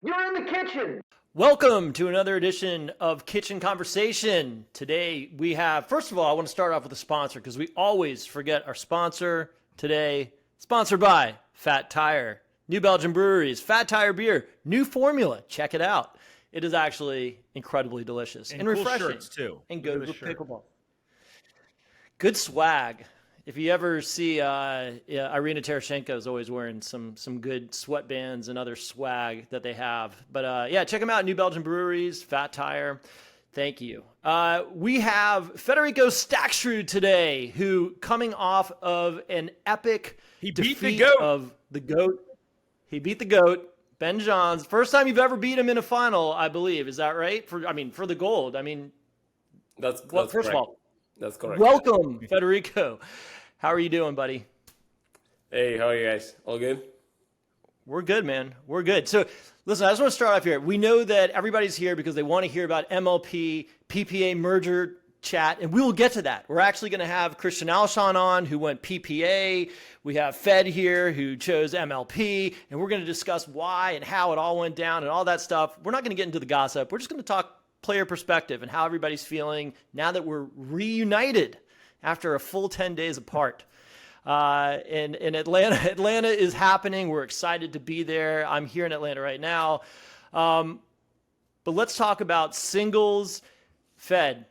You're in the kitchen. Welcome to another edition of Kitchen Conversation. Today we have, first of all, I want to start off with a sponsor because we always forget our sponsor. Today, sponsored by Fat Tire, New Belgium Breweries, Fat Tire Beer, new formula. Check it out. It is actually incredibly delicious and cool refreshing. shirts too. And good with pickleball. Good swag. If you ever see Irina Tereshchenko is always wearing some good sweatbands and other swag that they have. But yeah, check them out. New Belgium Breweries, Fat Tire. Thank you. We have Federico Staksrud today, who coming off of an epic defeat of the GOAT. He beat the GOAT, Ben Johns. First time you've ever beat him in a final, I believe. Is that right? For the gold. That's first correct. of all, that's correct. Welcome, Federico. How are you doing, buddy? Hey, how are you guys? All good? We're good, man. We're good. So, listen, I just want to start off here. We know that everybody's here because they want to hear about MLP, PPA merger chat, and we will get to that. We're actually going to have Christian Alshon on, who went PPA. We have Fed here, who chose MLP, and we're going to discuss why and how it all went down and all that stuff. We're not going to get into the gossip. We're just going to talk player perspective and how everybody's feeling now that we're reunited after a full 10 days apart. In Atlanta is happening. We're excited to be there. I'm here in Atlanta right now. But let's talk about singles. Fed,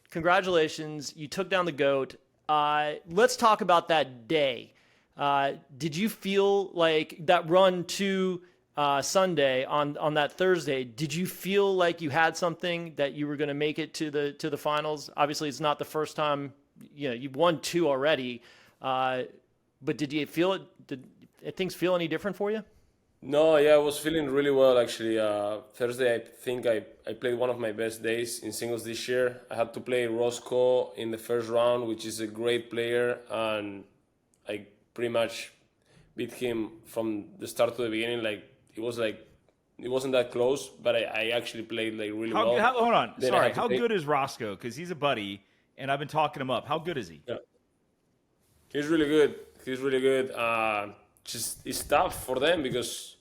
congratulations. You took down the GOAT. Let's talk about that day. Did you feel like that run to Sunday on that Thursday? Did you feel like you had something that you were going to make it to the finals? Obviously, it's not the first time. You've won two already, but did you feel it? Did things feel any different for you? No, yeah, I was feeling really well actually. Thursday, I think I played one of my best days in singles this year. I had to play Roscoe in the first round, which is a great player, and I pretty much beat him from the start to the beginning. It wasn't that close, but I actually played really well. Hold on, Then sorry. How good is Roscoe? Because he's a buddy, and I've been talking him up. How good is he? Yeah. He's really good. Just it's tough for them because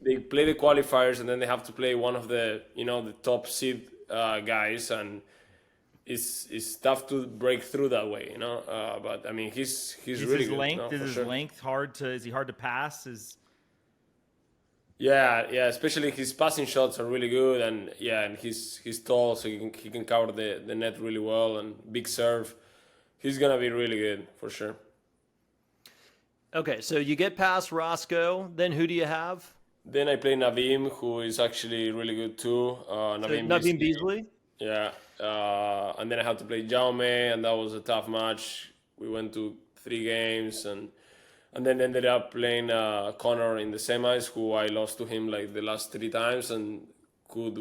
they play the qualifiers and then they have to play one of the the top seed guys, and it's tough to break through that way, But I mean, he's really good. Is his length hard to? Is he hard to pass? Yeah, especially his passing shots are really good, and he's tall, so he can cover the net really well, and big serve. He's gonna be really good for sure. Okay, so you get past Roscoe, then who do you have? Then I play Navim, who is actually really good too. Navim Beasley? Yeah, and then I had to play Jaume, and that was a tough match. We went to 3 games, and then ended up playing Connor in the semis, who I lost to him the last 3 times, and could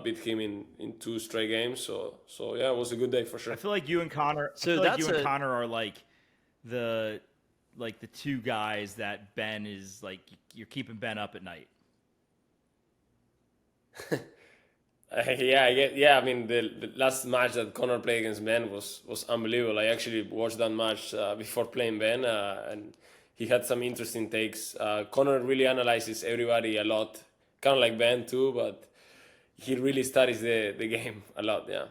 beat him in 2 straight games. So yeah, it was a good day for sure. I feel like you and Connor. Connor are the 2 guys that Ben is you're keeping Ben up at night. Yeah. I mean, the last match that Connor played against Ben was unbelievable. I actually watched that match before playing Ben, and he had some interesting takes. Connor really analyzes everybody a lot, kind of like Ben too, but he really studies the game a lot. Yeah.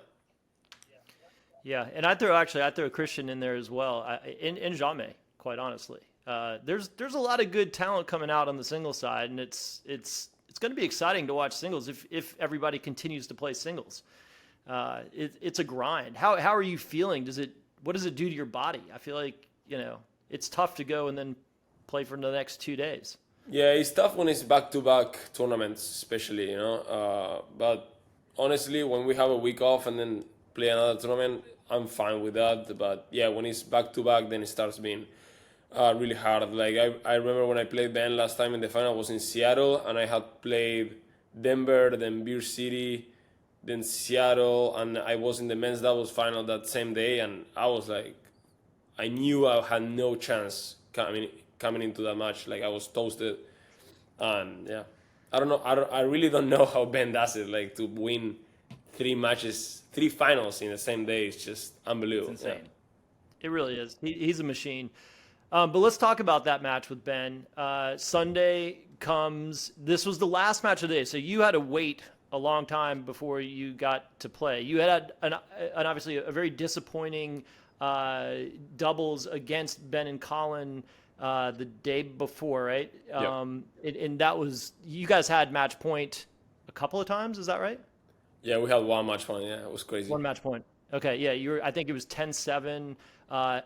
Yeah, and I throw Christian in there as well, in Jaume, quite honestly. There's a lot of good talent coming out on the single side, and it's going to be exciting to watch singles if everybody continues to play singles. It's a grind. How are you feeling? What does it do to your body? I feel like it's tough to go and then play for the next 2 days. Yeah, it's tough when it's back-to-back tournaments, especially, But honestly, when we have a week off and then play another tournament, I'm fine with that. But yeah, when it's back-to-back, then it starts being really hard. I remember when I played Ben last time in the final, I was in Seattle, and I had played Denver, then Beer City, then Seattle, and I was in the men's doubles final that same day, and I knew I had no chance coming into that match. I was toasted, and yeah, I don't know. I really don't know how Ben does it. To win 3 finals in the same day is just unbelievable. It's insane. Yeah. It really is. He's a machine. But let's talk about that match with Ben. Sunday, comes. This was the last match of the day, so you had to wait a long time before you got to play. You had an obviously a very disappointing doubles against Ben and Colin the day before, right? Yep. And that was, you guys had match point a couple of times, is that right? Yeah, we had one match point. Yeah, it was crazy. One match point. Okay, yeah, I think it was 10-7.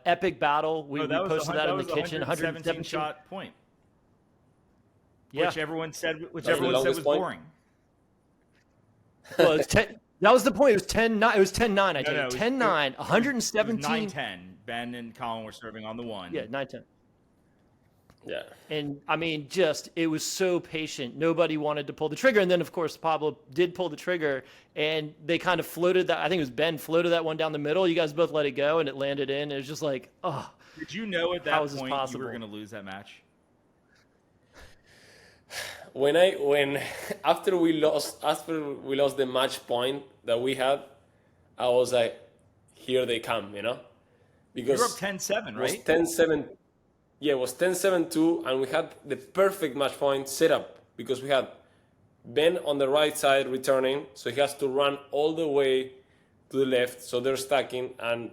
Epic battle. We posted that in the kitchen. 117 shot point. Yeah. Which everyone said was boring. Well, it's 10. That was the point. It was 10-9. It was 10-9. I think 10-9. 117. It was 9-10. Ben and Colin were serving on the one. Yeah, 9-10. Yeah. And I mean, it was so patient. Nobody wanted to pull the trigger. And then, of course, Pablo did pull the trigger, and they kind of floated that. I think it was Ben floated that one down the middle. You guys both let it go, and it landed in. It was just like, oh. Did you know at that point you were going to lose that match? After we lost the match point that we had, I was like, here they come, because you were up 10-7, right? It was 10-7. Yeah, it was 10-7-2, and we had the perfect match point set up because we had Ben on the right side returning, so he has to run all the way to the left, so they're stacking, and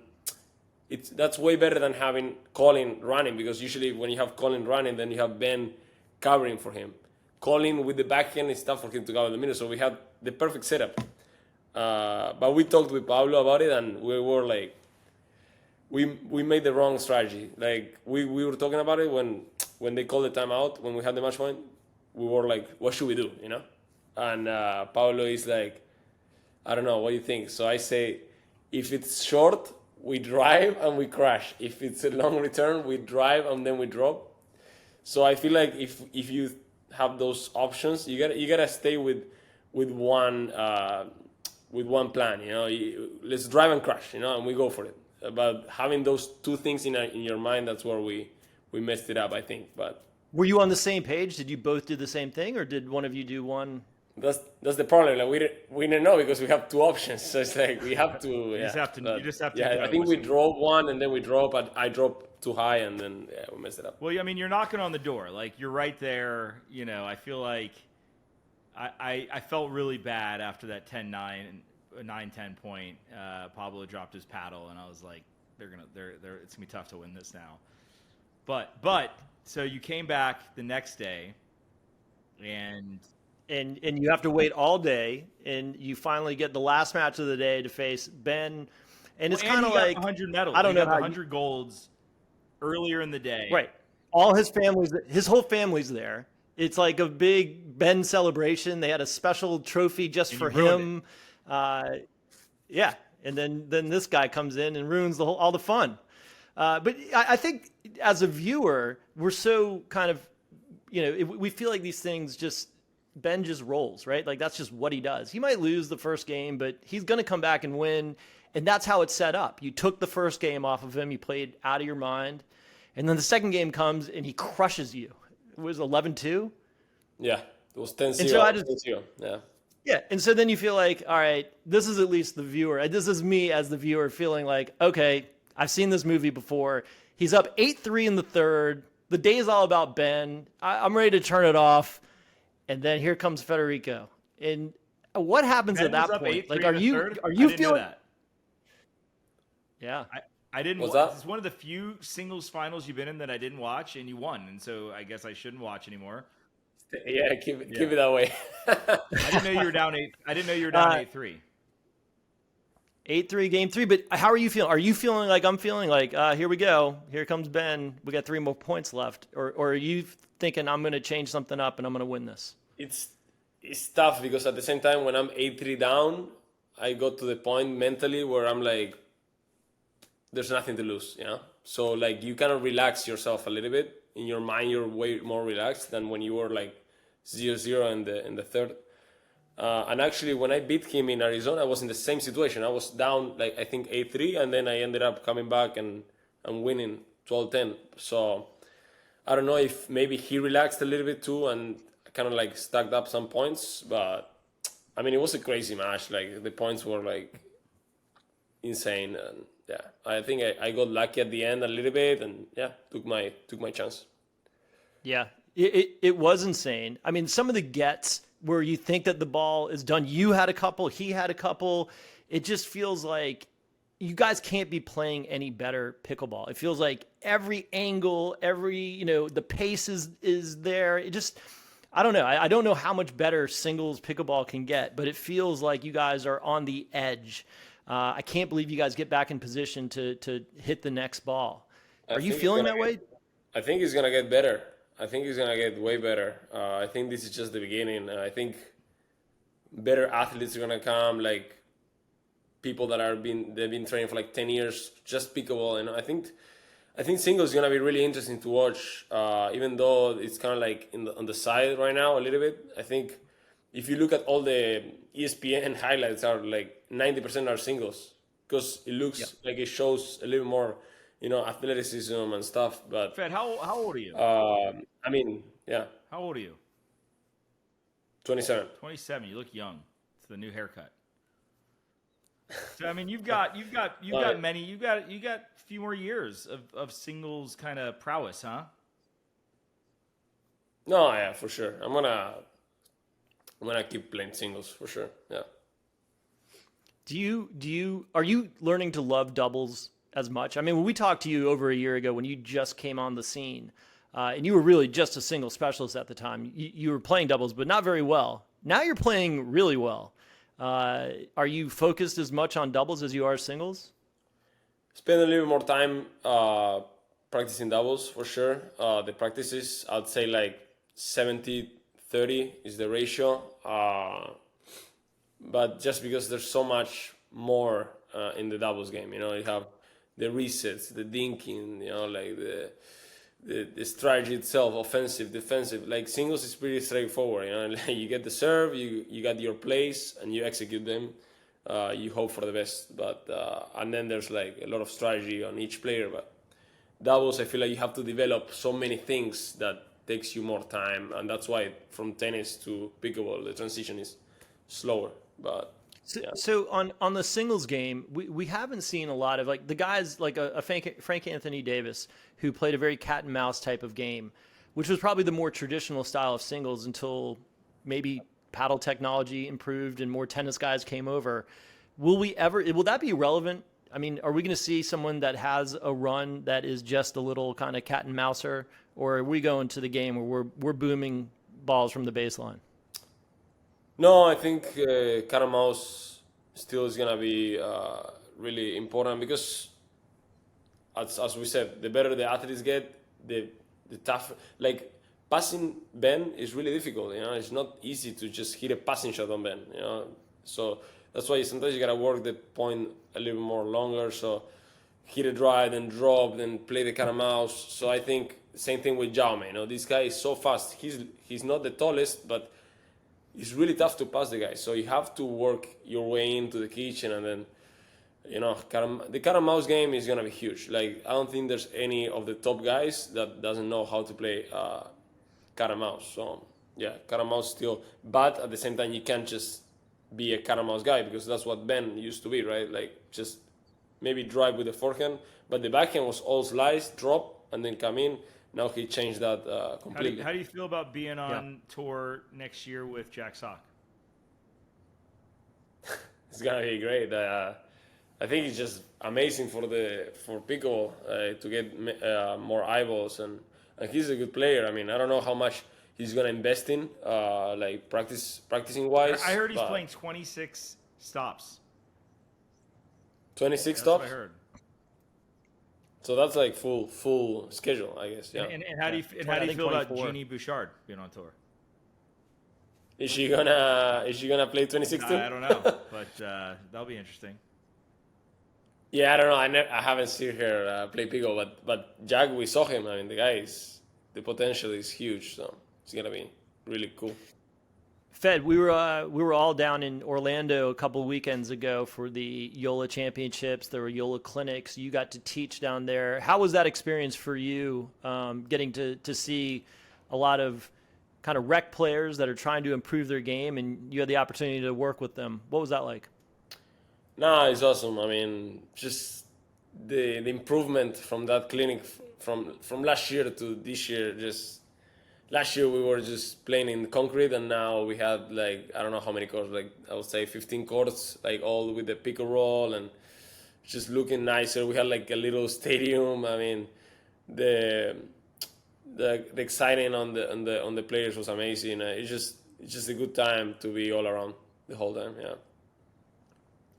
that's way better than having Colin running, because usually when you have Colin running, then you have Ben covering for him. Colin with the backhand is tough for him to go in the middle, so we had the perfect setup. But we talked with Pablo about it, and we were like, we made the wrong strategy. Like we were talking about it when they called the timeout, when we had the match point, we were like, what should we do, And Pablo is like, I don't know, what do you think? So I say, if it's short, we drive and we crash. If it's a long return, we drive and then we drop. So I feel like if you have those options, you gotta stay with one plan. Let's drive and crash, and we go for it. But having those two things in your mind, that's where we messed it up, I think. But were you on the same page? Did you both do the same thing, or did one of you do one? That's the problem. Like we didn't know because we have two options. So it's like we have to. You just have to. Yeah, I think we drove one and then we drove, but I dropped too high and then we messed it up. Well, I mean, you're knocking on the door. Like you're right there. I feel like I felt really bad after that 10-9. 9-10 point, Pablo dropped his paddle, and I was like, it's gonna be tough to win this now. But so you came back the next day, and you have to wait all day, and you finally get the last match of the day to face Ben, and it's kind of like 100 medals. I don't know, 100 golds earlier in the day, right? His whole family's there. It's like a big Ben celebration. They had a special trophy just for him. Yeah, and then this guy comes in and ruins all the fun. But I think as a viewer, we're so kind of, we feel like these things Ben just rolls, right? Like that's just what he does. He might lose the first game, but he's going to come back and win. And that's how it's set up. You took the first game off of him. You played out of your mind. And then the second game comes and he crushes you. It was 11-2. Yeah, it was 10-0. And so 10-0. Yeah. Yeah, and so then you feel like, all right, this is at least the viewer. This is me as the viewer feeling like, okay, I've seen this movie before. He's up 8-3 in the third. The day's all about Ben. I'm ready to turn it off. And then here comes Federico. And what happens at that point? Like, are you feeling that? Yeah. I didn't watch. It's one of the few singles finals you've been in that I didn't watch, and you won. And so I guess I shouldn't watch anymore. Yeah, keep it that way. I didn't know you were down 8. I didn't know you were down 8-3. 8-3 game 3. But how are you feeling? Are you feeling like I'm feeling like here we go? Here comes Ben. We got 3 more points left. Or are you thinking I'm going to change something up and I'm going to win this? It's tough because at the same time when I'm 8-3 down, I got to the point mentally where I'm like, there's nothing to lose, So like you kind of relax yourself a little bit. In your mind, you're way more relaxed than when you were like 0-0 in the third. And actually, when I beat him in Arizona, I was in the same situation. I was down like I think 8-3, and then I ended up coming back and winning 12-10. So I don't know if maybe he relaxed a little bit too, and kind of like stacked up some points. But I mean, it was a crazy match. Like the points were like insane, and yeah, I think I got lucky at the end a little bit, and yeah, took my chance. Yeah, it was insane. I mean, some of the gets where you think that the ball is done, you had a couple, he had a couple. It just feels like you guys can't be playing any better pickleball. It feels like every angle, the pace is there. It just, I don't know. I don't know how much better singles pickleball can get, but it feels like you guys are on the edge. I can't believe you guys get back in position to hit the next ball. Are you feeling that way? I think it's gonna get better. I think it's gonna get way better. I think this is just the beginning. I think better athletes are gonna come, like people that they've been training for like 10 years, just pickleball. And I think singles is gonna be really interesting to watch. Even though it's kind of like on the side right now a little bit. I think if you look at all the ESPN highlights, are like 90% are singles because it looks like it shows a little more, athleticism and stuff. But Fed, how old are you? I mean, yeah. How old are you? 27. 27. You look young. It's the new haircut. So I mean, you've got a few more years of singles kind of prowess, huh? No, yeah, for sure. I'm gonna keep playing singles for sure. Yeah. Are you learning to love doubles as much? I mean, when we talked to you over a year ago when you just came on the scene, and you were really just a single specialist at the time, you were playing doubles, but not very well. Now you're playing really well. Are you focused as much on doubles as you are singles? Spend a little more time practicing doubles for sure. The practices, I'd say like 70-30 is the ratio. But just because there's so much more in the doubles game, you have the resets, the dinking, like the strategy itself, offensive, defensive. Like singles is pretty straightforward, like you get the serve, you got your plays, and you execute them. You hope for the best, but and then there's like a lot of strategy on each player. But doubles, I feel like you have to develop so many things that takes you more time, and that's why from tennis to pickleball the transition is slower. But so on the singles game, we haven't seen a lot of like the guys like a Frank Anthony Davis who played a very cat and mouse type of game, which was probably the more traditional style of singles until maybe paddle technology improved and more tennis guys came over. Will that be relevant? I mean, are we going to see someone that has a run that is just a little kind of cat and mouser, or are we going to the game where we're booming balls from the baseline? No, I think cat and mouse still is gonna be really important because, as we said, the better the athletes get, the tougher. Like passing Ben is really difficult. It's not easy to just hit a passing shot on Ben. So that's why sometimes you gotta work the point a little more longer. So hit it right, then drop, then play the cat and mouse. So I think same thing with Jaume. This guy is so fast. He's not the tallest, but it's really tough to pass the guy. So you have to work your way into the kitchen, and then, the cat and mouse game is gonna be huge. Like I don't think there's any of the top guys that doesn't know how to play cat and mouse. So yeah, cat and mouse still, but at the same time you can't just be a cat and mouse guy because that's what Ben used to be, right? Like just maybe drive with the forehand, but the backhand was all slice, drop, and then come in. Now he changed that completely. How do you feel about being on tour next year with Jack Sock? It's gonna be great. I think it's just amazing for pickleball to get more eyeballs, and he's a good player. I mean, I don't know how much he's gonna invest in, like practicing wise. I heard he's playing 26 stops. 26 stops. That's what I heard. So that's like full schedule, I guess. Yeah. And how do you feel about Jeannie Bouchard being on tour? Is she gonna play 26 too? I don't know, but that'll be interesting. Yeah, I don't know. I haven't seen her play pickleball, but Jack, we saw him. I mean, the potential is huge. So it's gonna be really cool. Fed, we were all down in Orlando a couple of weekends ago for the Yola Championships. There were Yola Clinics. You got to teach down there. How was that experience for you, getting to see a lot of kind of rec players that are trying to improve their game, and you had the opportunity to work with them? What was that like? No, it's awesome. I mean, just the improvement from that clinic from last year to this year, just last year we were just playing in concrete, and now we had like I don't know how many courts, like I would say 15 courts, like all with the pick and roll and just looking nicer. We had like a little stadium. I mean, the the exciting on the players was amazing. It's just a good time to be all around the whole time. Yeah.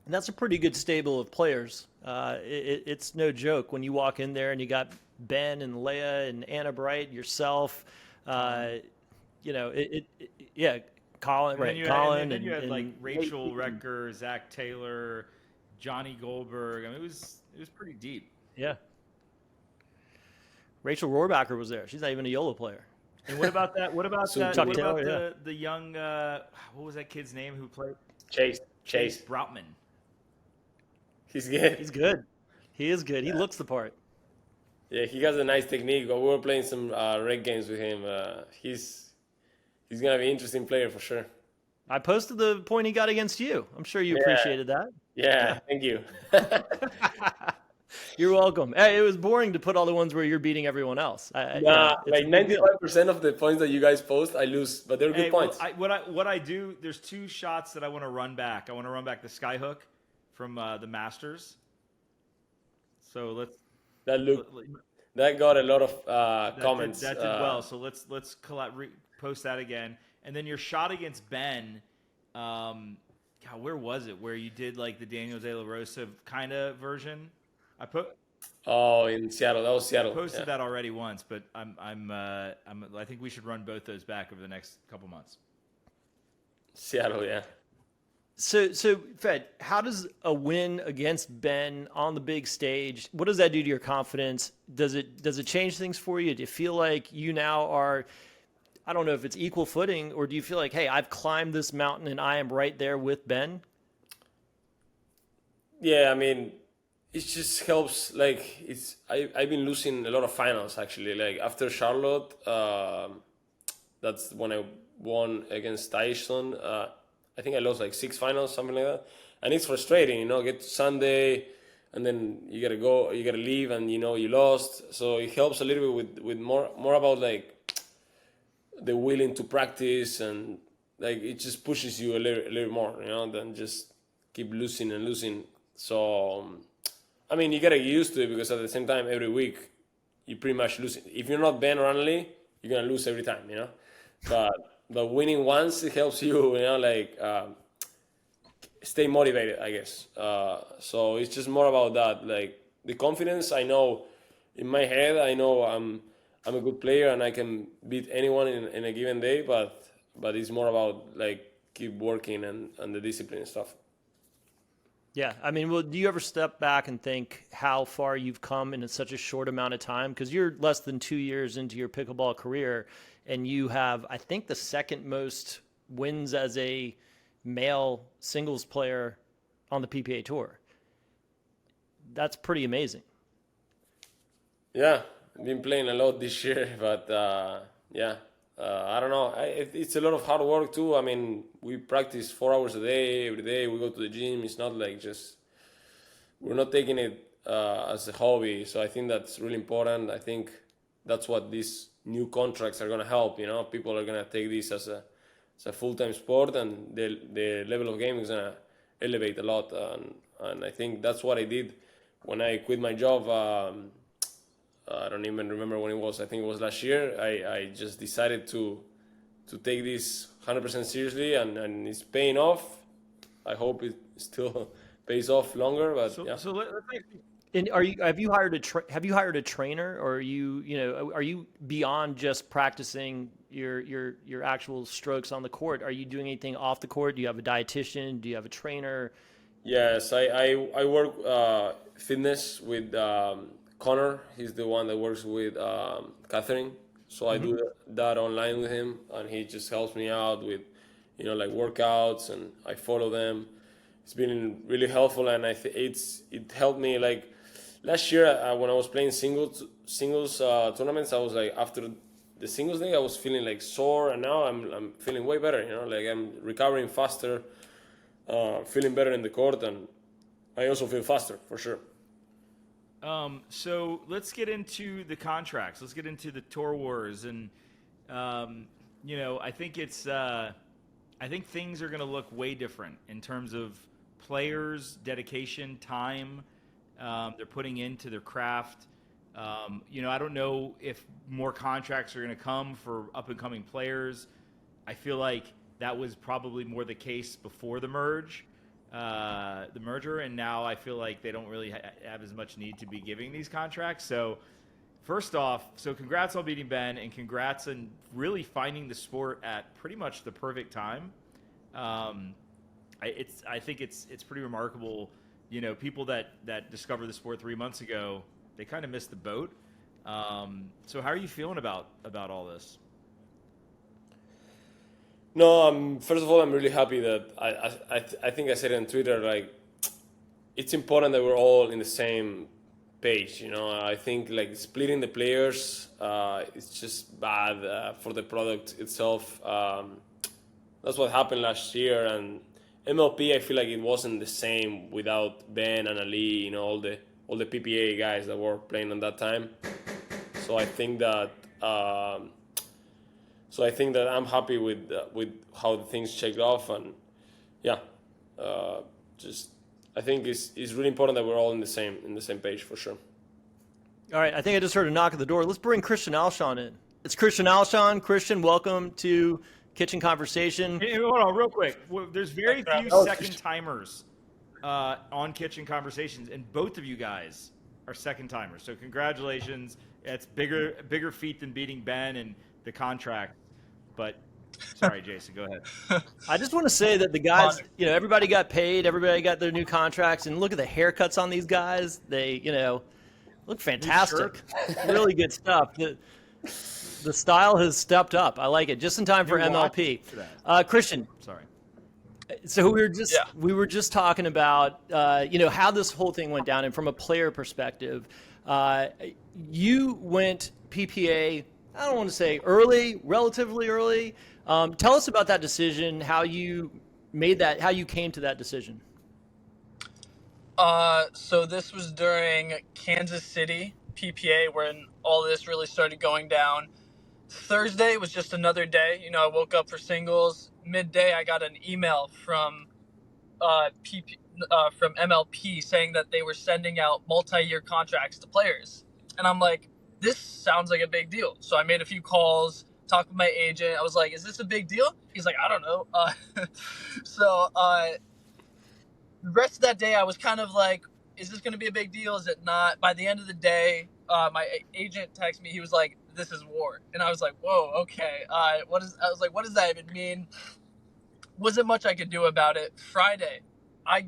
And that's a pretty good stable of players. It's no joke when you walk in there and you got Ben and Leia and Anna Bright, yourself. Yeah, Colin, And right? then you Colin, and then you had like and Rachel Recker, Zach Taylor, Johnny Goldberg. I mean, it was pretty deep. yeah. Rachel Rohrbacher was there. She's not even a Yola player. And what about that? What about that? Chuck What Taylor, about yeah. the young? What was that kid's name who played? Chase. Brotman. He's good. He's good. He is good. He looks the part. Yeah, he has a nice technique. We were playing some reg games with him. He's gonna be an interesting player for sure. I posted the point he got against you. I'm sure you appreciated that. Yeah, thank you. You're welcome. Hey, it was boring to put all the ones where you're beating everyone else. It's Like a big deal. 95% of the points that you guys post, I lose, but they're good points. What I do? There's two shots that I want to run back. I want to run back the skyhook from the Masters. So That got a lot of comments. That did well. So let's post that again. And then your shot against Ben. God, where was it? Where you did like the Daniel De La Rosa kind of version? In Seattle. That was Seattle. I posted that already once, but I think we should run both those back over the next couple months. Seattle, yeah. So Fed, how does a win against Ben on the big stage, what does that do to your confidence? Does it change things for you? Do you feel like you now are, I don't know if it's equal footing, or do you feel like, hey, I've climbed this mountain and I am right there with Ben? Yeah, I mean, it just helps. Like I've been losing a lot of finals actually. Like after Charlotte, that's when I won against Tyson. I think I lost like 6 finals, something like that. And it's frustrating, get to Sunday and then you gotta leave and you lost. So it helps a little bit with more about like the willing to practice, and like it just pushes you a little more, than just keep losing and losing. So I mean, you gotta get used to it, because at the same time, every week you pretty much lose. If you're not Ben or Annalie, you're gonna lose every time, But winning once, it helps you, stay motivated, I guess. So it's just more about that, like the confidence. I know in my head, I know I'm a good player and I can beat anyone in a given day, but it's more about like keep working and the discipline and stuff. Yeah, I mean, well, do you ever step back and think how far you've come in such a short amount of time? Because you're less than 2 years into your pickleball career, and you have, I think, the second most wins as a male singles player on the PPA Tour. That's pretty amazing. Yeah, I've been playing a lot this year, but I don't know. It's a lot of hard work too. I mean, we practice 4 hours a day, every day. We go to the gym. It's not like we're not taking it as a hobby. So I think that's really important. I think that's what these new contracts are going to help. People are going to take this as a full-time sport, and the level of game is going to elevate a lot. And I think that's what I did when I quit my job. I don't even remember when it was. I think it was last year. I just decided to take this 100% seriously, and it's paying off. I hope it still pays off longer. But So yeah. let's And have you hired a trainer, or are you beyond just practicing your actual strokes on the court? Are you doing anything off the court? Do you have a dietitian? Do you have a trainer? Yes, I work fitness with Connor. He's the one that works with Catherine. So I do that online with him, and he just helps me out with, like workouts, and I follow them. It's been really helpful, and it helped me. Like last year when I was playing singles tournaments, I was like, after the singles day, I was feeling like sore, and now I'm feeling way better. Like I'm recovering faster, feeling better in the court, and I also feel faster for sure. So let's get into the contracts. Let's get into the tour wars. And You know, I think I think things are going to look way different in terms of players, dedication, time they're putting into their craft. You know, I don't know if more contracts are going to come for up-and-coming players. I feel like that was probably more the case before the merger, and now I feel like they don't really have as much need to be giving these contracts. So, first off, so congrats on beating Ben, and congrats on really finding the sport at pretty much the perfect time. I think it's pretty remarkable. You know, people that discovered the sport 3 months ago, they kind of missed the boat. So how are you feeling about all this? No, first of all, I'm really happy that I think I said it on Twitter, like, it's important that we're all in the same page. You know, I think like splitting the players, it's just bad for the product itself. That's what happened last year, and MLP, I feel like it wasn't the same without Ben and Ali, you know, all the PPA guys that were playing on that time. So I think that I'm happy with how the things checked off, and yeah, just I think it's really important that we're all in the same page for sure. All right, I think I just heard a knock at the door. Let's bring Christian Alshon in. It's Christian Alshon. Christian, welcome to Kitchen Conversation. Hey, hold on, real quick. There's very few second timers on Kitchen Conversations, and both of you guys are second timers. So congratulations. It's bigger feat than beating Ben and the contract. But sorry, Jason, go ahead. I just want to say that the guys, you know, everybody got paid, everybody got their new contracts, and look at the haircuts on these guys. They, you know, look fantastic. Really good stuff. The style has stepped up. I like it. Just in time for MLP. Christian. Sorry. So we were just talking about you know, how this whole thing went down, and from a player perspective, you went PPA. I don't want to say early, relatively early. Tell us about that decision. How you made that? How you came to that decision? So this was during Kansas City PPA when all this really started going down. Thursday was just another day. You know, I woke up for singles. Midday, I got an email from MLP saying that they were sending out multi-year contracts to players. And I'm like, this sounds like a big deal. So I made a few calls, talked with my agent. I was like, is this a big deal? He's like, I don't know. The rest of that day, I was kind of like, is this going to be a big deal? Is it not? By the end of the day, my agent texted me. He was like, this is war. And I was like, whoa, okay. I was like, what does that even mean? Wasn't much I could do about it. Friday, I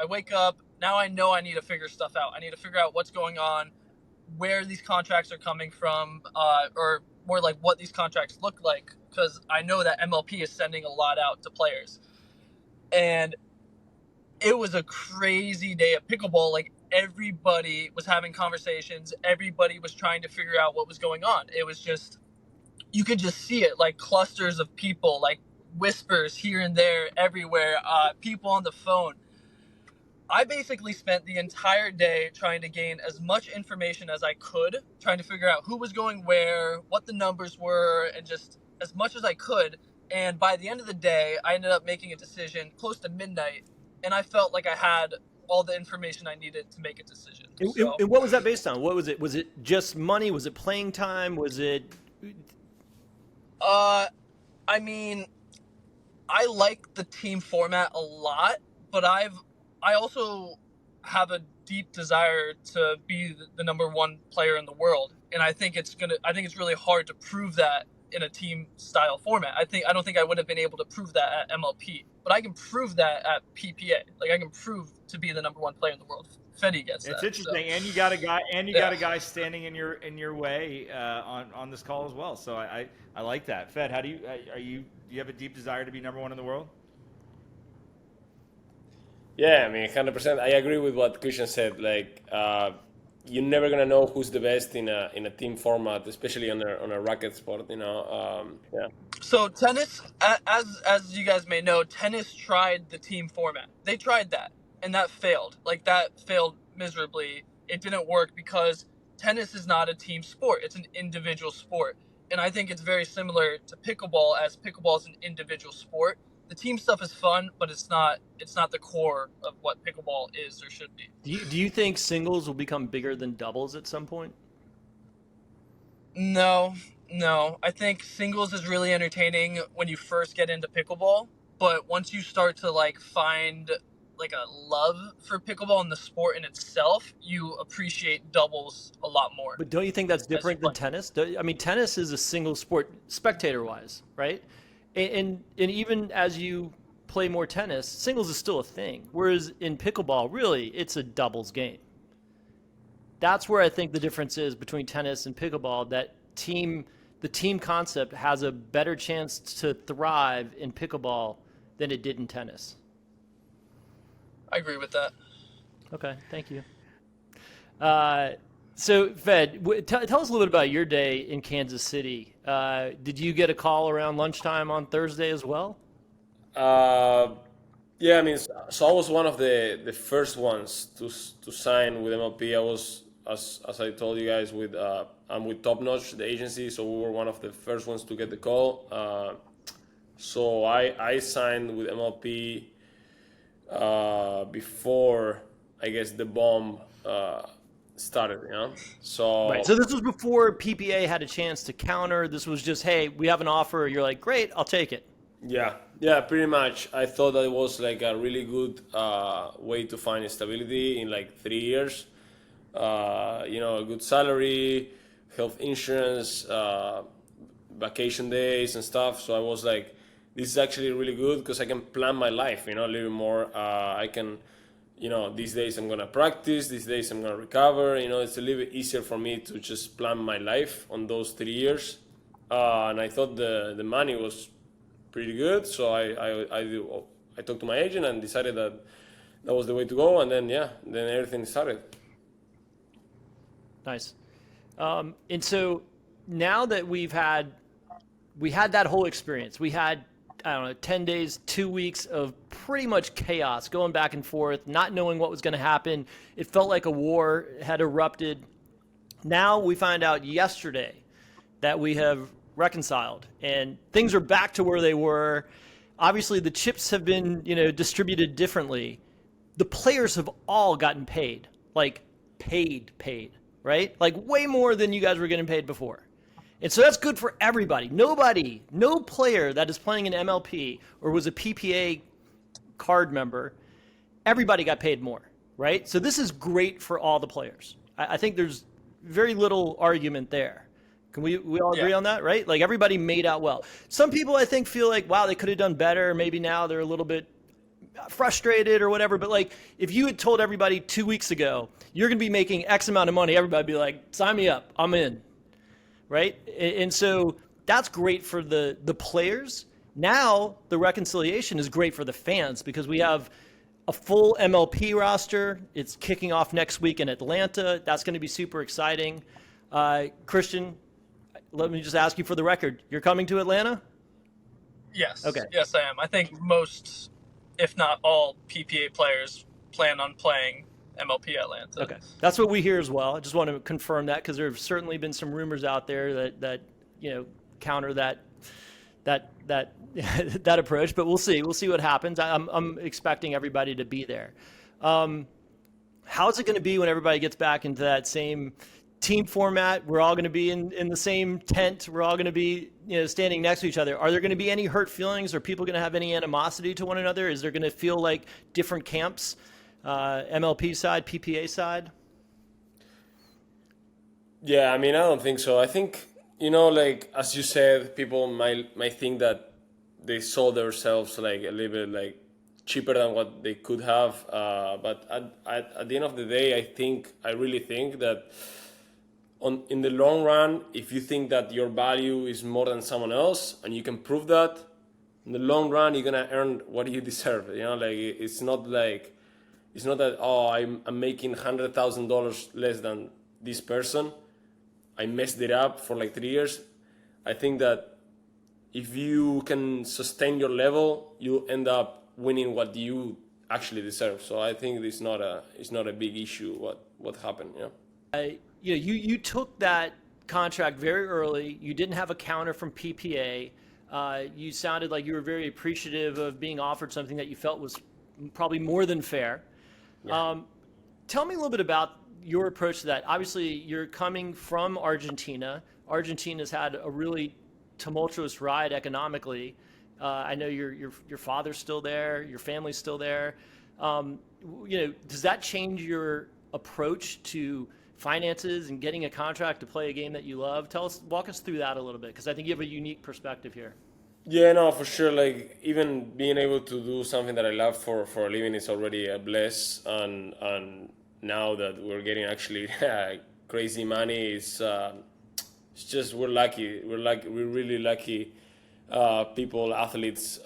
wake up. Now I know I need to figure stuff out. I need to figure out what's going on, where these contracts are coming from, or more like what these contracts look like, because I know that MLP is sending a lot out to players. And it was a crazy day at pickleball. Like, everybody was having conversations. Everybody was trying to figure out what was going on. It was just, you could just see it, like clusters of people, like whispers here and there, everywhere, people on the phone. I basically spent the entire day trying to gain as much information as I could, trying to figure out who was going where, what the numbers were, and just as much as I could. And by the end of the day, I ended up making a decision close to midnight, and I felt like I had all the information I needed to make a decision. And what was that based on? What was it? Was it just money? Was it playing time? Was it? I mean, I like the team format a lot, but I also have a deep desire to be the number one player in the world, and I think it's really hard to prove that in a team style format. I don't think I would have been able to prove that at MLP, but I can prove that at PPA. Like, I can prove to be the number one player in the world. Feddy gets it's that. It's interesting, so. And you got a guy, got a guy standing in your way on this call as well. So I like that. Fed, how do you have a deep desire to be number one in the world? Yeah, I mean, 100%. I agree with what Christian said. Like, you're never gonna know who's the best in a team format, especially on a racket sport. You know, yeah. So tennis, as you guys may know, tennis tried the team format. They tried that, and that failed. Like, that failed miserably. It didn't work because tennis is not a team sport. It's an individual sport. and I think it's very similar to pickleball, as pickleball is an individual sport. The team stuff is fun, but it's not the core of what pickleball is or should be. Do you think singles will become bigger than doubles at some point? No. I think singles is really entertaining when you first get into pickleball, but once you start to like find like a love for pickleball and the sport in itself, you appreciate doubles a lot more. But don't you think that's different than tennis? I mean, tennis is a single sport spectator-wise, right? And even as you play more tennis, singles is still a thing. Whereas in pickleball, really, it's a doubles game. That's where I think the difference is between tennis and pickleball, that the team concept has a better chance to thrive in pickleball than it did in tennis. I agree with that. Okay, thank you. So, Fed, tell us a little bit about your day in Kansas City. Did you get a call around lunchtime on Thursday as well? Yeah, I mean, so I was one of the first ones to sign with MLP. I was, as I told you guys, I'm with Top Notch, the agency, so we were one of the first ones to get the call. So I signed with MLP before, I guess, the bomb started, you know? So Right. So this was before PPA had a chance to counter. This was just, hey, we have an offer. You're like, great, I'll take it. yeah, pretty much. I thought that it was like a really good way to find stability in like 3 years. A good salary, health insurance, vacation days and stuff. So I was like, this is actually really good because I can plan my life, a little more. I can, these days I'm going to practice, these days I'm going to recover. It's a little bit easier for me to just plan my life on those 3 years. And I thought the money was pretty good. So I talked to my agent and decided that was the way to go. And then everything started. Nice. And so now that we had that whole experience, we had, I don't know, 10 days, 2 weeks of pretty much chaos going back and forth, not knowing what was going to happen. It felt like a war had erupted. Now we find out yesterday that we have reconciled and things are back to where they were. Obviously the chips have been, distributed differently. The players have all gotten paid, like paid, right? Like way more than you guys were getting paid before. And so that's good for everybody. No player that is playing an MLP or was a PPA card member, everybody got paid more, right? So this is great for all the players. I think there's very little argument there. Can we all agree on that, right? Like everybody made out well. Some people I think feel like, wow, they could have done better. Maybe now they're a little bit frustrated or whatever. But like if you had told everybody 2 weeks ago, you're going to be making X amount of money, everybody would be like, sign me up, I'm in. Right? And so that's great for the players. Now the reconciliation is great for the fans because we have a full MLP roster. It's kicking off next week in Atlanta. That's going to be super exciting. Christian, let me just ask you for the record. You're coming to Atlanta? Yes. Okay. Yes, I am. I think most, if not all, PPA players plan on playing MLP Atlanta. Okay, that's what we hear as well. I just want to confirm that because there have certainly been some rumors out there that counter that approach. But we'll see. We'll see what happens. I'm expecting everybody to be there. How's it going to be when everybody gets back into that same team format? We're all going to be in the same tent. We're all going to be standing next to each other. Are there going to be any hurt feelings? Are people going to have any animosity to one another? Is there going to feel like different camps? MLP side, PPA side? Yeah, I mean, I don't think so. I think, like, as you said, people might think that they sold themselves like a little bit like cheaper than what they could have. But at the end of the day, I really think that in the long run, if you think that your value is more than someone else and you can prove that, in the long run, you're going to earn what you deserve. It's not that, I'm making $100,000 less than this person. I messed it up for like 3 years. I think that if you can sustain your level, you end up winning what you actually deserve. So I think it's not a big issue what happened. You took that contract very early. You didn't have a counter from PPA. You sounded like you were very appreciative of being offered something that you felt was probably more than fair. Yeah. Tell me a little bit about your approach to that. Obviously, you're coming from Argentina. Argentina's had a really tumultuous ride economically. I know your father's still there, your family's still there. Does that change your approach to finances and getting a contract to play a game that you love? Walk us through that a little bit, because I think you have a unique perspective here. Yeah, no, for sure. Like even being able to do something that I love for a living is already a bless, and now that we're getting actually crazy money, it's just we're lucky. We're really lucky people, athletes.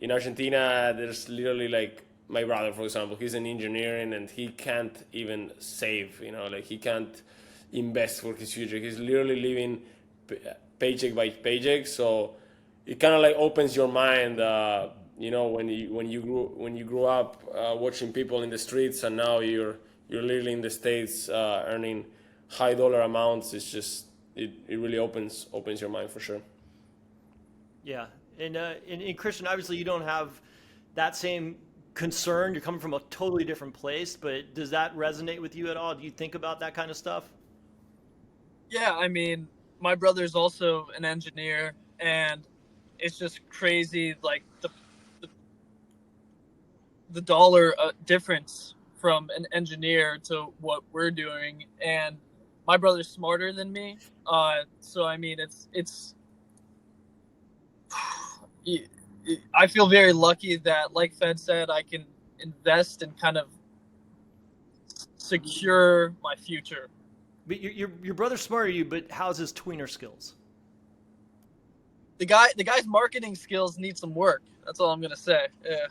In Argentina, there's literally like my brother, for example, he's an engineer and he can't even save, like he can't invest for his future. He's literally living paycheck by paycheck. So it kind of like opens your mind, when you grew up watching people in the streets, and now you're living in the States, earning high dollar amounts. It's just it really opens your mind for sure. Yeah, and Christian, obviously you don't have that same concern. You're coming from a totally different place, but does that resonate with you at all? Do you think about that kind of stuff? Yeah, I mean, my brother's also an engineer, and it's just crazy, like the dollar difference from an engineer to what we're doing. And my brother's smarter than me, so I mean, it's I feel very lucky that, like Fed said, I can invest and kind of secure my future. But your brother's smarter than you, but how's his tweener skills? The guy's marketing skills need some work. That's all I'm gonna say. Yeah,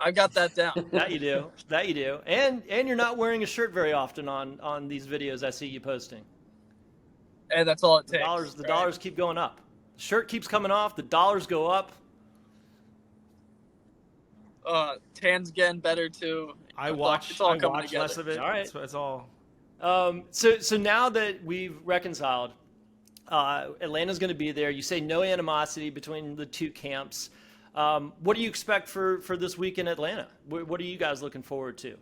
I got that down. That you do. And you're not wearing a shirt very often on these videos I see you posting. And that's all it takes. The dollars keep going up. The shirt keeps coming off. The dollars go up. Tan's getting better too. I watch less of it. All right. That's all. So now that we've reconciled, Atlanta's going to be there. You say no animosity between the two camps. What do you expect for this week in Atlanta? What are you guys looking forward to?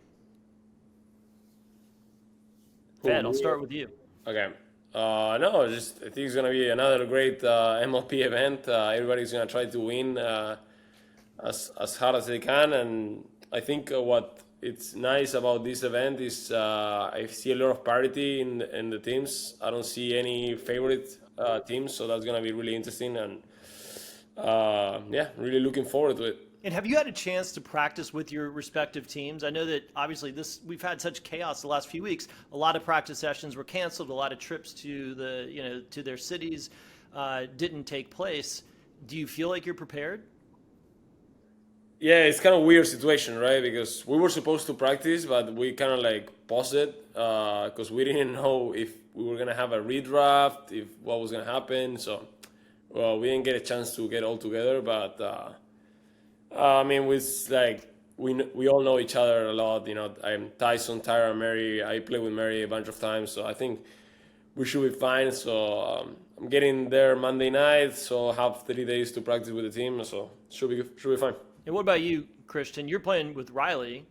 Fed, I'll start with you. Okay. No, I think it's gonna be another great MLP event. Everybody's gonna try to win as hard as they can, and I think what it's nice about this event is I see a lot of parity in the teams. I don't see any favorite teams, so that's gonna be really interesting, and really looking forward to it. And have you had a chance to practice with your respective teams? I know that obviously we've had such chaos the last few weeks. A lot of practice sessions were canceled. A lot of trips to to their cities didn't take place. Do you feel like you're prepared? Yeah, it's kind of a weird situation, right? Because we were supposed to practice, but we kind of like paused it because we didn't know if we were gonna have a redraft, if what was gonna happen. So, well, we didn't get a chance to get all together, but. I mean, we all know each other a lot. I'm Tyson, Tyra, Mary. I play with Mary a bunch of times, so I think we should be fine. So I'm getting there Monday night, so I have 3 days to practice with the team, so should be fine. And what about you, Christian? You're playing with Riley.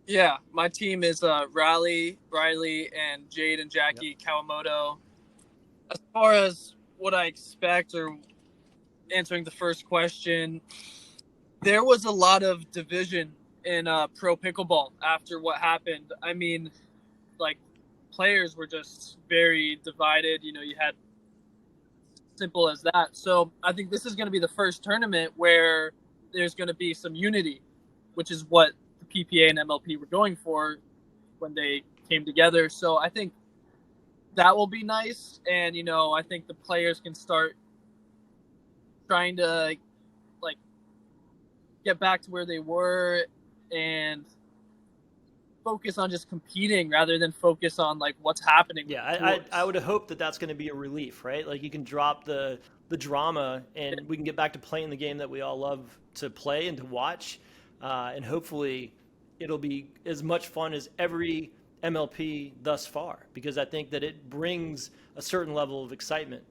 Yeah, my team is Riley, and Jade and Jackie Kawamoto. As far as what I expect, or answering the first question, there was a lot of division in pro pickleball after what happened. I mean, like, players were just very divided. You had simple as that. So I think this is going to be the first tournament where there's going to be some unity, which is what the PPA and MLP were going for when they came together. So I think that will be nice. And, I think the players can start trying to get back to where they were and focus on just competing rather than focus on what's happening. Yeah, I would hope that that's going to be a relief, right? Like, you can drop the drama and we can get back to playing the game that we all love to play and to watch, and hopefully it'll be as much fun as every MLP thus far, because I think that it brings a certain level of excitement.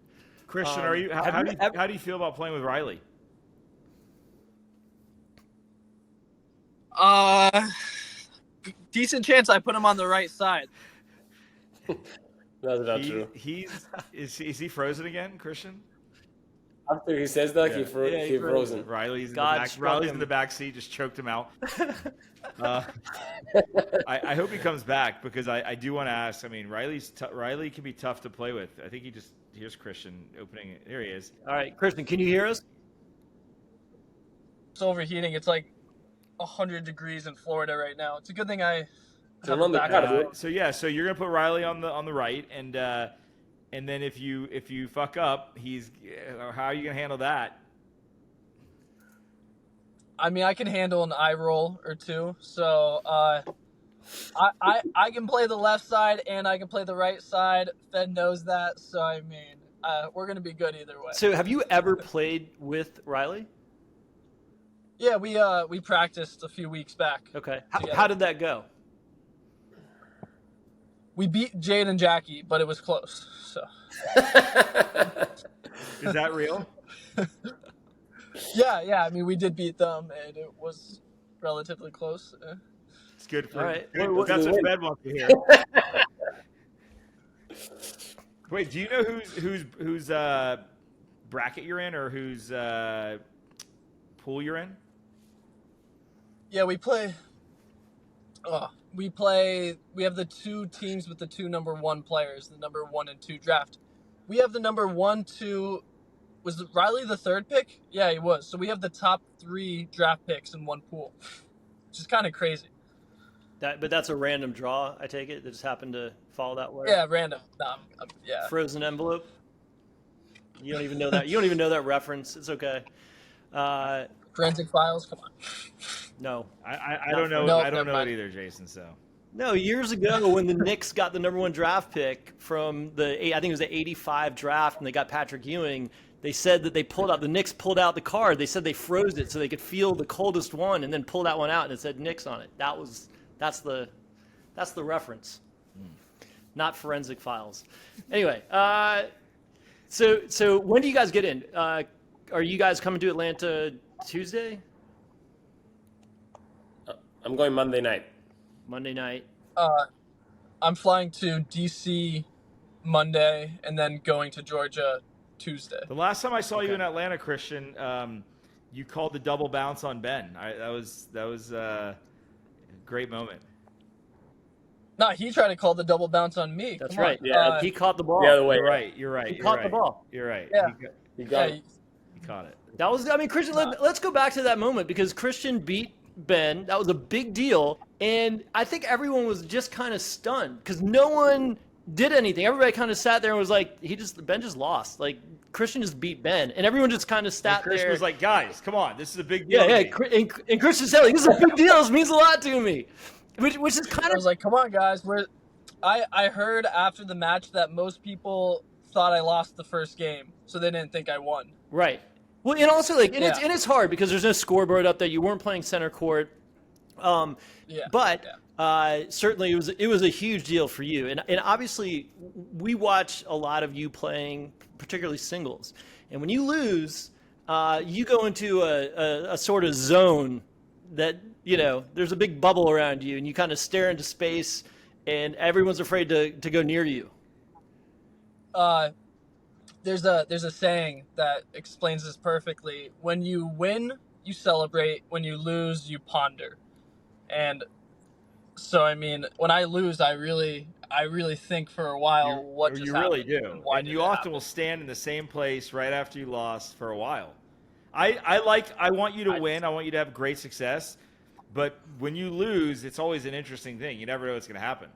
Christian, how do you feel about playing with Riley? Decent chance I put him on the right side. That's not true. Is he frozen again, Christian? After he says that, he frozen. Riley's God in the back seat, just choked him out. I hope he comes back, because I do want to ask. I mean, Riley can be tough to play with. I think here's Christian opening it. Here he is. All right, Kristen, can you hear us? It's overheating. It's like 100 degrees in Florida right now. It's a good thing I have on the a card, backup. So you're gonna put Riley on the right, and then if you fuck up, how are you gonna handle that? I mean, I can handle an eye roll or two. So I can play the left side and I can play the right side. Fed knows that. So I mean, we're gonna be good either way. So have you ever played with Riley? Yeah, we practiced a few weeks back. Okay. How did that go? We beat Jade and Jackie, but it was close. So. Is that real? Yeah. I mean, we did beat them, and it was relatively close. It's good for. All right. That's what Fed wants to hear. Wait, do you know whose bracket you're in, or whose pool you're in? Yeah, we play. We have the two teams with the two number 1 players, the number 1 and 2 draft. We have the number 1, 2. Was Riley the 3rd pick? Yeah, he was. So we have the top 3 draft picks in one pool, which is kind of crazy. But that's a random draw, I take it. That just happened to fall that way. Yeah, random. Yeah. Frozen envelope. You don't even know that. You don't even know that reference. It's okay. Forensic Files. Come on. No, I don't know. No, I don't know mind. it either, Jason. So. No, years ago when the Knicks got the number 1 draft pick from I think it was the 85 draft, and they got Patrick Ewing, they said that the Knicks pulled out the card. They said they froze it so they could feel the coldest one, and then pulled that one out, and it said Knicks on it. That's the reference, not Forensic Files. Anyway, so when do you guys get in? Are you guys coming to Atlanta Tuesday? I'm going Monday night. Monday night. I'm flying to DC Monday and then going to Georgia Tuesday. The last time I saw you in Atlanta, Christian, you called the double bounce on Ben. That was a great moment. No, he tried to call the double bounce on me. That's Come right. on. Yeah, he caught the ball. The other way. You're right. He caught the ball. You're right. Yeah. He got it. He caught it. That was, I mean, Christian, let's go back to that moment, because Christian beat Ben. That was a big deal. And I think everyone was just kind of stunned because no one did anything. Everybody kind of sat there and was like, Ben just lost. Like, Christian just beat Ben. And everyone just kind of sat there. Christian was like, guys, come on. This is a big deal. Yeah. And Christian said, like, this is a big deal. This means a lot to me. Which is kind of. I was like, come on, guys. I heard after the match that most people thought I lost the first game, so they didn't think I won. Right. Well, and also, like, and it's hard because there's no scoreboard up there. You weren't playing center court. But certainly it was a huge deal for you. And obviously, we watch a lot of you playing, particularly singles. And when you lose, you go into a sort of zone that, there's a big bubble around you, and you kind of stare into space, and everyone's afraid to go near you. There's a saying that explains this perfectly. When you win, you celebrate. When you lose, you ponder. And so, I mean, when I lose, I really think for a while what just happened. You really do. And you often will stand in the same place right after you lost for a while. I want you to win. I want you to have great success. But when you lose, it's always an interesting thing. You never know what's going to happen.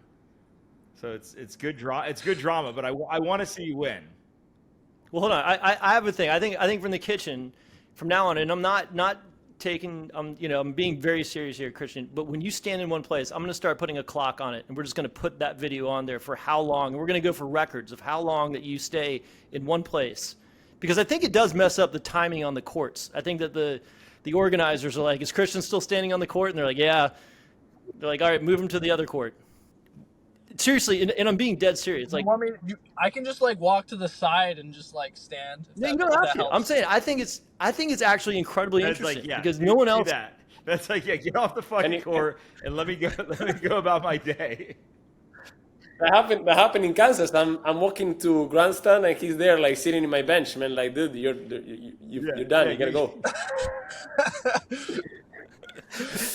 So it's good drama, but I want to see you win. Well, hold on. I have a thing. I think from the kitchen, from now on, and I'm not taking, I'm being very serious here, Christian, but when you stand in one place, I'm going to start putting a clock on it, and we're just going to put that video on there for how long, and we're going to go for records of how long that you stay in one place, because I think it does mess up the timing on the courts. I think that the organizers are like, is Christian still standing on the court? And they're like, yeah. They're like, all right, move him to the other court. seriously, and I'm being dead serious. Like, I can just like walk to the side and just like stand. no, you don't have to. I'm saying I think it's actually incredibly That's interesting like, yeah, because no one do else. that. That's like, yeah, get off the fucking court and let me go about my day. That happened in Kansas. I'm walking to grandstand and he's there like sitting in my bench, man. Like, dude, you're done. You gotta go.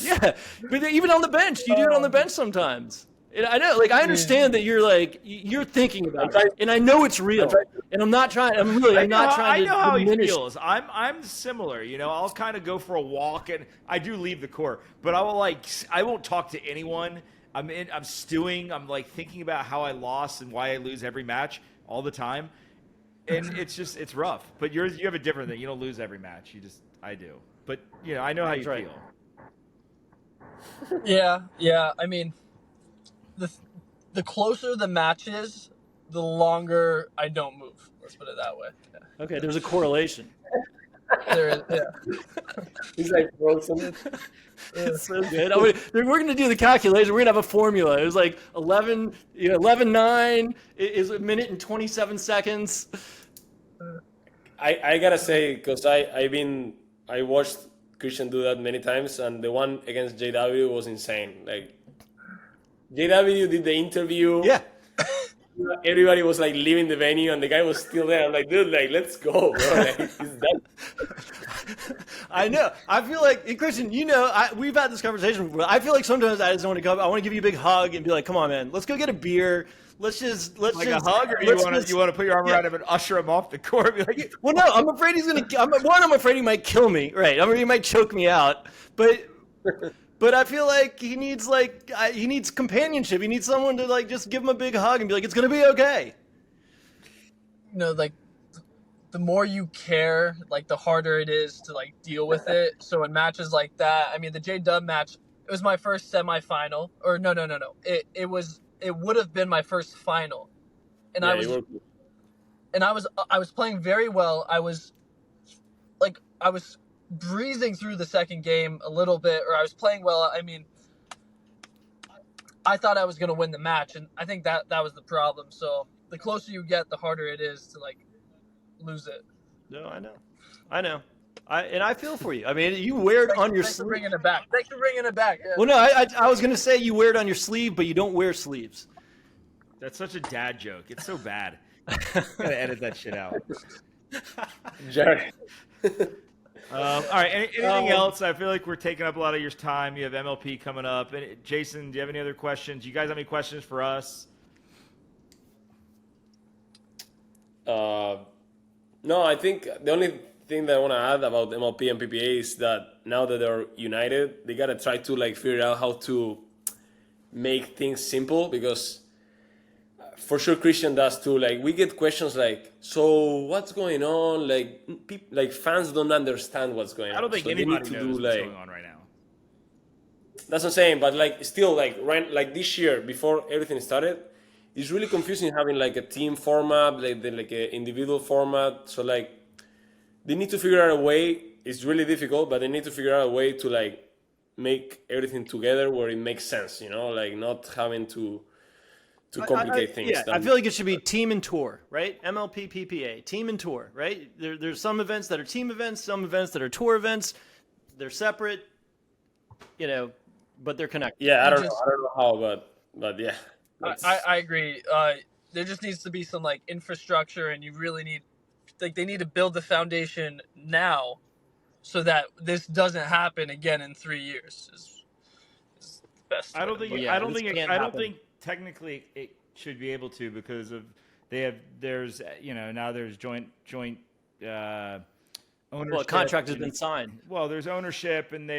Yeah, but even on the bench, you do it on the bench sometimes. And I know, like, I understand that you're thinking about it, and I know it's real. And I'm not trying. I'm not trying to diminish. I know how he feels. I'm similar. You know, I'll kind of go for a walk, and I do leave the court, but I won't talk to anyone. I'm stewing. I'm like thinking about how I lost and why I lose every match all the time, and it's rough. But you have a different thing. You don't lose every match. I do. But you know, I know how you feel. Yeah. I mean, the closer the match is, the longer I don't move. Let's put it that way. Yeah. Okay, there's a correlation. There is, yeah. He's like frozen. It's so good. We're going to do the calculation. We're going to have a formula. It was like 11:9 is a minute and 27 seconds. I gotta say, because I watched Christian do that many times, and the one against JW was insane. Like, JW did the interview. Yeah. Everybody was like leaving the venue, and the guy was still there. I'm like, dude, like, let's go, bro. Like, he's done. I know. I feel like, and Kristen, you know, we've had this conversation before. I feel like sometimes I just want to come. I want to give you a big hug and be like, come on, man, let's go get a beer. Let's just a hug, or you want to put your arm around him and usher him off the court? Be like, well, no, I'm afraid he's gonna. I'm afraid he might kill me. Right? He might choke me out. But I feel like he needs companionship. He needs someone to like just give him a big hug and be like, it's gonna be okay. You know, like the more you care, like the harder it is to like deal with it. So in matches like that, I mean, the Jade Dub match, it was my first semifinal, or no. It would have been my first final, and I was playing very well. I was breezing through the second game a little bit, or I was playing well. I mean, I thought I was going to win the match, and I think that was the problem. So the closer you get, the harder it is to like lose it. No, I know. I feel for you. I mean, you wear it on your sleeve. Thanks for bringing it back. Yeah. Well, no, I was going to say you wear it on your sleeve, but you don't wear sleeves. That's such a dad joke. It's so bad. Gotta edit that shit out. Jared. All right. Anything else? I feel like we're taking up a lot of your time. You have MLP coming up. Jason, do you have any other questions? You guys have any questions for us? No, I think the only thing that I want to add about MLP and PPA is that now that they're united, they gotta try to like figure out how to make things simple, because for sure Christian does too. Like, we get questions like, so what's going on? Like fans don't understand what's going on. I don't think anybody knows what's going on right now. That's what I'm saying, but like still like this year before everything started, it's really confusing having like a team format, like an individual format. So like they need to figure out a way. It's really difficult, but they need to figure out a way to like make everything together where it makes sense, you know, like not having to complicate things. Yeah, I feel like it should be team and tour, right? MLP, PPA, team and tour, right? There's some events that are team events, some events that are tour events. They're separate, you know, but they're connected. Yeah, I don't know how, but yeah. I agree. There just needs to be some like infrastructure, and you really need, like, they need to build the foundation now, so that this doesn't happen again in 3 years. Is the best. I don't think technically it should be able to, because of there's joint ownership. Well, a contract has been signed. Well, there's ownership, and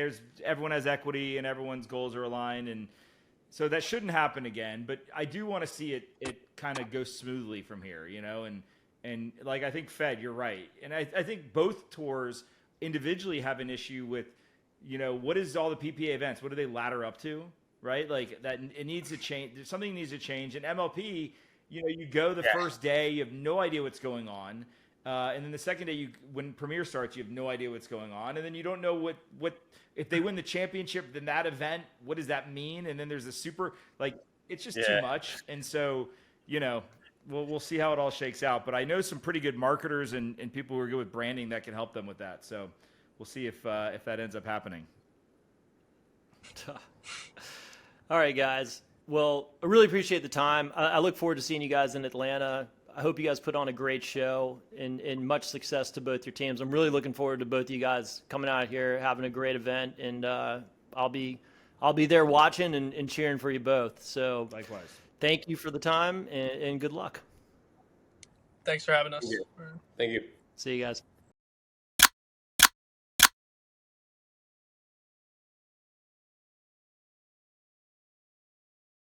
everyone has equity, and everyone's goals are aligned, and so that shouldn't happen again. But I do want to see it kind of go smoothly from here, you know, and like, I think Fed, you're right, and I think both tours individually have an issue with, you know, what is all the PPA events? What do they ladder up to? Right? Like, that it needs to change. Something needs to change. And MLP, you know, you go the first day, you have no idea what's going on. And then the second day, when Premier starts, you have no idea what's going on. And then you don't know what if they win the championship, then that event, what does that mean? And then there's the super, like, it's just too much. And so, we'll see how it all shakes out. But I know some pretty good marketers and people who are good with branding that can help them with that. So we'll see if that ends up happening. All right, guys. Well, I really appreciate the time. I look forward to seeing you guys in Atlanta. I hope you guys put on a great show and much success to both your teams. I'm really looking forward to both of you guys coming out here, having a great event, and I'll be there watching and cheering for you both. So Likewise. Thank you for the time and good luck. Thanks for having us. Thank you. See you guys.